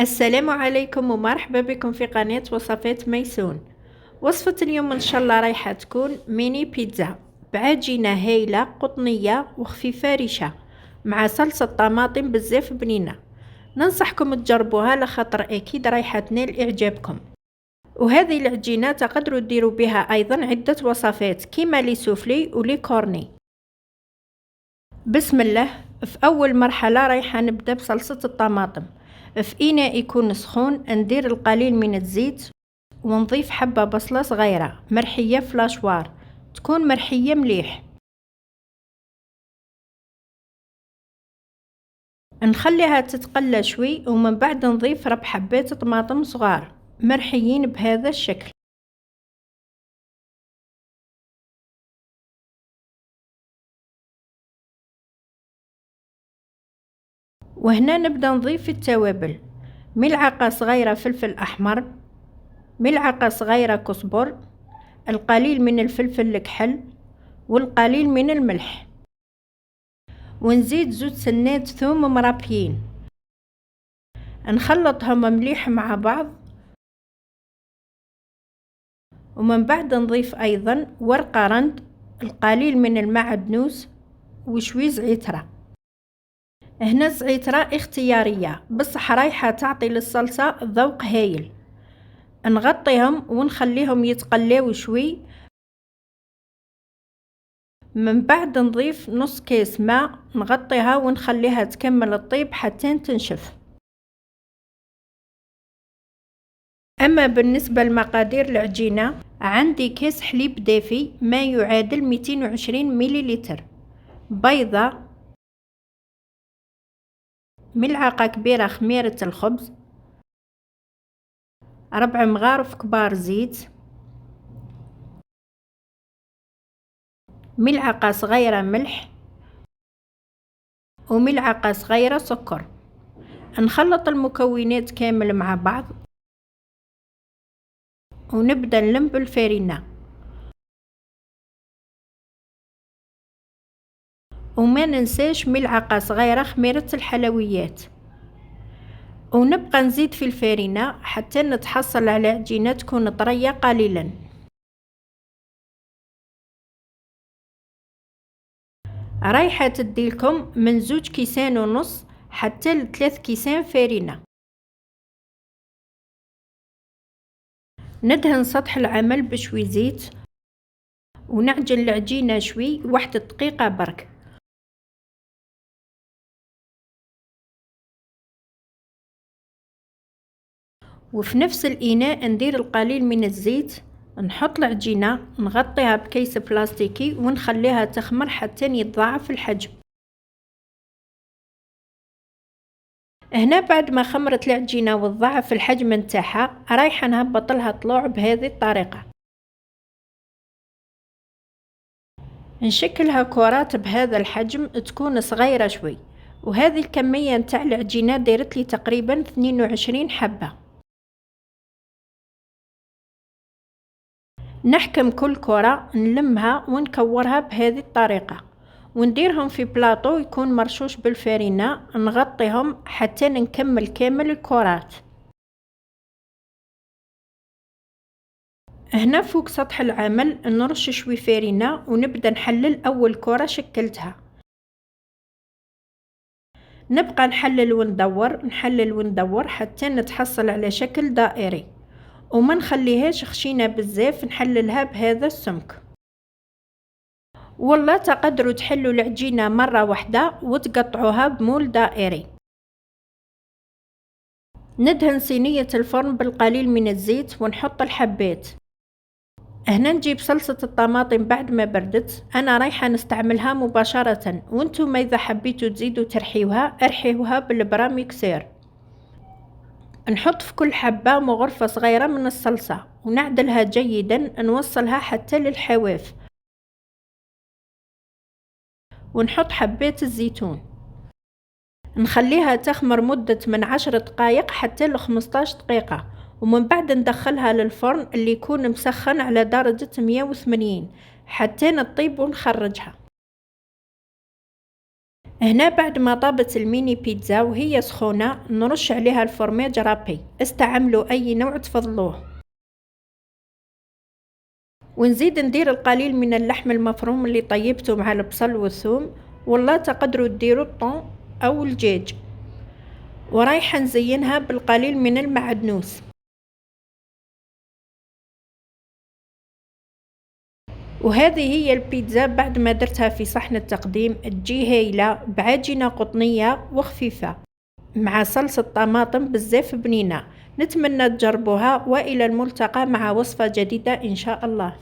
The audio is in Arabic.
السلام عليكم ومرحبا بكم في قناة وصفات ميسون. وصفة اليوم إن شاء الله رايحة تكون ميني بيتزا بعجينة هايلة قطنية وخفيفة ريشة مع صلصة طماطم بزاف بنينة. ننصحكم تجربوها لخاطر أكيد رايحة تنال إعجابكم. وهذه العجينة تقدروا ديروا بها أيضا عدة وصفات كيما لي سوفلي ولي كورني. بسم الله. في أول مرحلة رايحة نبدأ بصلصة الطماطم. في إناء يكون سخون ندير القليل من الزيت ونضيف حبة بصلة صغيرة مرحية فلاشوار تكون مرحية مليح. نخليها تتقلى شوي ومن بعد نضيف ربع حبات طماطم صغار مرحيين بهذا الشكل. وهنا نبدأ نضيف التوابل: ملعقة صغيرة فلفل أحمر، ملعقة صغيرة كزبر، القليل من الفلفل الكحل والقليل من الملح، ونزيد زوج سنات ثوم مربيين. نخلطهم مليح مع بعض ومن بعد نضيف أيضا ورقة رند، القليل من المعدنوس وشوي زعترة. هنا الزعترة اختيارية بصح رايحة تعطي للصلصة ذوق هايل. نغطيهم ونخليهم يتقلاو شوي، من بعد نضيف نص كيس ماء نغطيها ونخليها تكمل الطيب حتى تنشف. أما بالنسبة لمقادير العجينة، عندي كيس حليب دافي ما يعادل 220 مليلتر، بيضة، ملعقة كبيرة خميرة الخبز، 4 مغارف كبار زيت، ملعقة صغيرة ملح، وملعقة صغيرة سكر. نخلط المكونات كامل مع بعض ونبدأ نلم بالفارينة. وما ننساش ملعقة صغيرة خميرة الحلويات. ونبقى نزيد في الفارينة حتى نتحصل على عجينة تكون طرية قليلا. رايحة تديلكم من 2.5 كيسان حتى ل3 كيسان فارينة. ندهن سطح العمل بشوي زيت ونعجن العجينة شوي 1 دقيقة برك. وفي نفس الإناء ندير القليل من الزيت، نحط العجينة نغطيها بكيس بلاستيكي ونخليها تخمر حتى يتضاعف الحجم. هنا بعد ما خمرت العجينة وتضاعف الحجم نتاعها رايحة نهبط لها طلوع بهذه الطريقة. نشكلها كرات بهذا الحجم تكون صغيرة شوي. وهذه الكمية نتاع العجينة دارت لي تقريبا 22 حبة. نحكم كل كرة نلمها ونكورها بهذه الطريقة ونديرهم في بلاطو يكون مرشوش بالفارينة، نغطيهم حتى نكمل كامل الكرات. هنا فوق سطح العمل نرش شوي فارينة ونبدأ نحلل أول كرة شكلتها. نبقى نحلل وندور حتى نتحصل على شكل دائري، وما نخليهاش خشينة بزاف، نحللها بهذا السمك. والله تقدروا تحلوا العجينة مرة واحدة وتقطعوها بمول دائري. ندهن صينية الفرن بالقليل من الزيت ونحط الحبات. هنا نجيب صلصة الطماطم بعد ما بردت، أنا رايحة نستعملها مباشرة، وانتم إذا حبيتوا تزيدوا ترحيوها ارحيوها بالبراميكسير. نحط في كل حبة مغرفة صغيرة من الصلصة ونعدلها جيدا، نوصلها حتى للحواف، ونحط حبات الزيتون. نخليها تخمر مدة من 10 دقائق حتى ل 15 دقيقة، ومن بعد ندخلها للفرن اللي يكون مسخن على درجة 180 حتى نطيب ونخرجها. هنا بعد ما طابت الميني بيتزا وهي سخونة نرش عليها الفورماج رابي، استعملوا أي نوع تفضلوه. ونزيد ندير القليل من اللحم المفروم اللي طيبته مع البصل والثوم، والله تقدروا ديروا الطون أو الدجاج. ورايحة نزينها بالقليل من المعدنوس. وهذه هي البيتزا بعد ما درتها في صحن التقديم، تجي هايلة بعجينة قطنية وخفيفة مع صلصة طماطم بزاف بنينة. نتمنى تجربوها، وإلى الملتقى مع وصفة جديدة إن شاء الله.